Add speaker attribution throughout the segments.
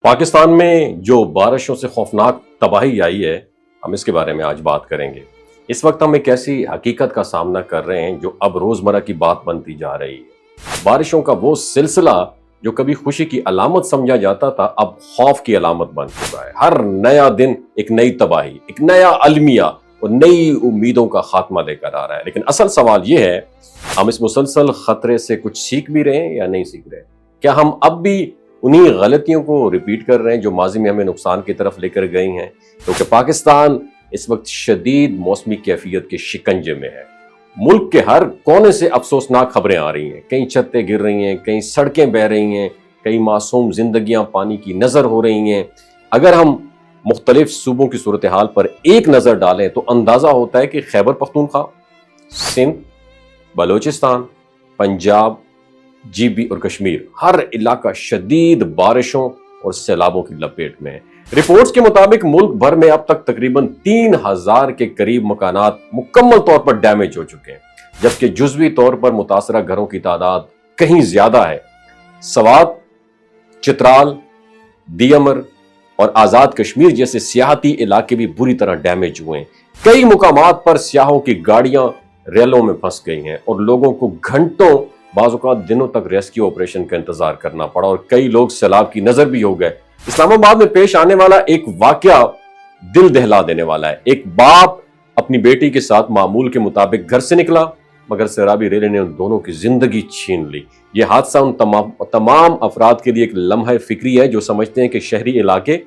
Speaker 1: پاکستان میں جو بارشوں سے خوفناک تباہی آئی ہے، ہم اس کے بارے میں آج بات کریں گے۔ اس وقت ہم ایک ایسی حقیقت کا سامنا کر رہے ہیں جو اب روزمرہ کی بات بنتی جا رہی ہے۔ بارشوں کا وہ سلسلہ جو کبھی خوشی کی علامت سمجھا جاتا تھا، اب خوف کی علامت بن چکا ہے۔ ہر نیا دن ایک نئی تباہی، ایک نیا المیہ اور نئی امیدوں کا خاتمہ لے کر آ رہا ہے۔ لیکن اصل سوال یہ ہے، ہم اس مسلسل خطرے سے کچھ سیکھ بھی رہے ہیں یا نہیں سیکھ رہے؟ کیا ہم اب بھی انہی غلطیوں کو ریپیٹ کر رہے ہیں جو ماضی میں ہمیں نقصان کی طرف لے کر گئی ہیں؟ کیونکہ پاکستان اس وقت شدید موسمی کیفیت کے شکنجے میں ہے۔ ملک کے ہر کونے سے افسوسناک خبریں آ رہی ہیں۔ کئی چھتیں گر رہی ہیں، کئی سڑکیں بہہ رہی ہیں، کئی معصوم زندگیاں پانی کی نظر ہو رہی ہیں۔ اگر ہم مختلف صوبوں کی صورتحال پر ایک نظر ڈالیں تو اندازہ ہوتا ہے کہ خیبر پختونخوا، سندھ، بلوچستان، پنجاب، جی بی اور کشمیر، ہر علاقہ شدید بارشوں اور سیلابوں کی لپیٹ میں ہے۔ رپورٹس کے مطابق ملک بھر میں اب تک تقریباً 3000 کے قریب مکانات مکمل طور پر ڈیمیج ہو چکے ہیں، جبکہ جزوی طور پر متاثرہ گھروں کی تعداد کہیں زیادہ ہے۔ سوات، چترال، دیامر اور آزاد کشمیر جیسے سیاحتی علاقے بھی بری طرح ڈیمیج ہوئے ہیں۔ کئی مقامات پر سیاحوں کی گاڑیاں ریلوں میں پھنس گئی ہیں اور لوگوں کو گھنٹوں، بعض اوقات دنوں تک ریسکیو آپریشن کا انتظار کرنا پڑا اور کئی لوگ سیلاب کی نظر بھی ہو گئے۔ اسلام آباد میں پیش آنے والا ایک واقعہ دل دہلا دینے والا ہے۔ ایک باپ اپنی بیٹی کے ساتھ معمول کے مطابق گھر سے نکلا، مگر سیلابی ریلے نے ان دونوں کی زندگی چھین لی۔ یہ حادثہ ان تمام افراد کے لیے ایک لمحہ فکری ہے جو سمجھتے ہیں کہ شہری علاقے،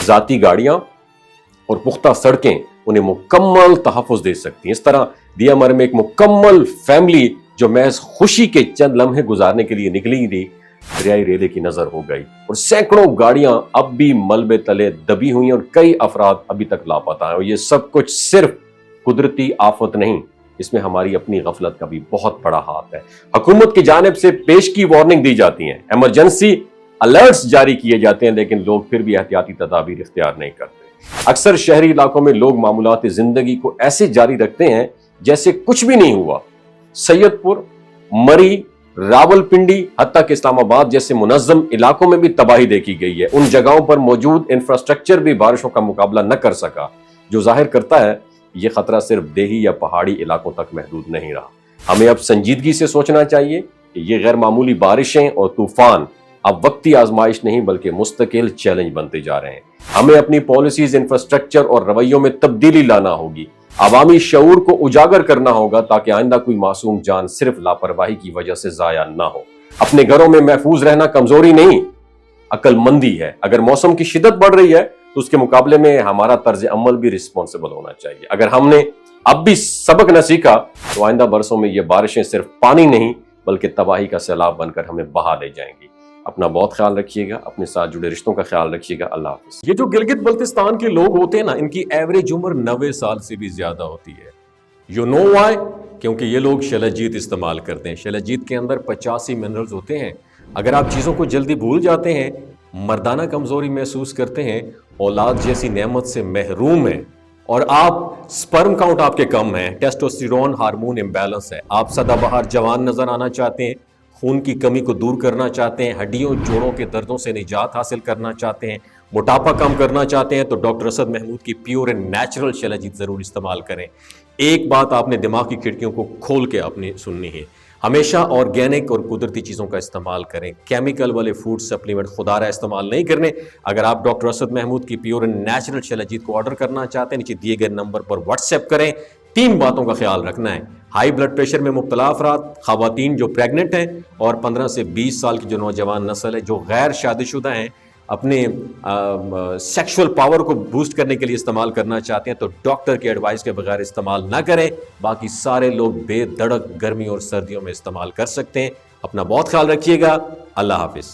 Speaker 1: ذاتی گاڑیاں اور پختہ سڑکیں انہیں مکمل تحفظ دے سکتی ہیں۔ اس طرح دیامر میں ایک مکمل فیملی جو محض خوشی کے چند لمحے گزارنے کے لیے نکلی تھی، دریائے ریلے کی نظر ہو گئی اور سینکڑوں گاڑیاں اب بھی ملبے تلے دبی ہوئی ہیں اور کئی افراد ابھی تک لاپتہ ہیں۔ اور یہ سب کچھ صرف قدرتی آفت نہیں، اس میں ہماری اپنی غفلت کا بھی بہت بڑا ہاتھ ہے۔ حکومت کی جانب سے پیش کی وارننگ دی جاتی ہیں، ایمرجنسی الرٹس جاری کیے جاتے ہیں، لیکن لوگ پھر بھی احتیاطی تدابیر اختیار نہیں کرتے۔ اکثر شہری علاقوں میں لوگ معمولات زندگی کو ایسے جاری رکھتے ہیں جیسے کچھ بھی نہیں ہوا۔ سید پور، مری، راولپنڈی، حتیٰ کہ اسلام آباد جیسے منظم علاقوں میں بھی تباہی دیکھی گئی ہے۔ ان جگہوں پر موجود انفراسٹرکچر بھی بارشوں کا مقابلہ نہ کر سکا، جو ظاہر کرتا ہے یہ خطرہ صرف دیہی یا پہاڑی علاقوں تک محدود نہیں رہا۔ ہمیں اب سنجیدگی سے سوچنا چاہیے کہ یہ غیر معمولی بارشیں اور طوفان اب وقتی آزمائش نہیں بلکہ مستقل چیلنج بنتے جا رہے ہیں۔ ہمیں اپنی پالیسیز، انفراسٹرکچر اور رویوں میں تبدیلی لانا ہوگی، عوامی شعور کو اجاگر کرنا ہوگا تاکہ آئندہ کوئی معصوم جان صرف لاپرواہی کی وجہ سے ضائع نہ ہو۔ اپنے گھروں میں محفوظ رہنا کمزوری نہیں، عقل مندی ہے۔ اگر موسم کی شدت بڑھ رہی ہے تو اس کے مقابلے میں ہمارا طرز عمل بھی رسپانسبل ہونا چاہیے۔ اگر ہم نے اب بھی سبق نہ سیکھا تو آئندہ برسوں میں یہ بارشیں صرف پانی نہیں بلکہ تباہی کا سیلاب بن کر ہمیں بہا لے جائیں گی۔ اپنا بہت خیال رکھیے گا، اپنے ساتھ جڑے رشتوں کا خیال رکھیے گا۔ اللہ حافظ۔ یہ جو گلگت بلتستان کے لوگ ہوتے ہیں نا، ان کی ایوریج عمر 90 سال سے بھی زیادہ ہوتی ہے۔ You know why? کیونکہ یہ لوگ شیلاجیت استعمال کرتے ہیں۔ شیلاجیت کے اندر 85 منرلز ہوتے ہیں۔ اگر آپ چیزوں کو جلدی بھول جاتے ہیں، مردانہ کمزوری محسوس کرتے ہیں، اولاد جیسی نعمت سے محروم ہیں، اور آپ سپرم کاؤنٹ آپ کے کم ہیں، ٹیسٹوسٹیرون ہارمون امبیلنس ہے، آپ سدا بہار جوان نظر آنا چاہتے ہیں، خون کی کمی کو دور کرنا چاہتے ہیں، ہڈیوں جوڑوں کے دردوں سے نجات حاصل کرنا چاہتے ہیں، موٹاپا کم کرنا چاہتے ہیں، تو ڈاکٹر اسد محمود کی پیور اینڈ نیچرل شیلاجیت ضرور استعمال کریں۔ ایک بات آپ نے دماغ کی کھڑکیوں کو کھول کے اپنی سننی ہے، ہمیشہ آرگینک اور قدرتی چیزوں کا استعمال کریں۔ کیمیکل والے فوڈ سپلیمنٹ خدا رہا استعمال نہیں کرنے۔ اگر آپ ڈاکٹر اسد محمود کی پیور اینڈ نیچرل شیلاجیت کو آرڈر کرنا چاہتے ہیں، نیچے دیے گئے نمبر پر واٹس ایپ کریں۔ 3 باتوں کا خیال رکھنا ہے: ہائی بلڈ پریشر میں مبتلا افراد، خواتین جو پریگننٹ ہیں، اور 15 سے 20 سال کی جو نوجوان نسل ہے جو غیر شادی شدہ ہیں، اپنے سیکشول پاور کو بوسٹ کرنے کے لیے استعمال کرنا چاہتے ہیں تو ڈاکٹر کے ایڈوائس کے بغیر استعمال نہ کریں۔ باقی سارے لوگ بے دھڑک گرمی اور سردیوں میں استعمال کر سکتے ہیں۔ اپنا بہت خیال رکھیے گا۔ اللہ حافظ۔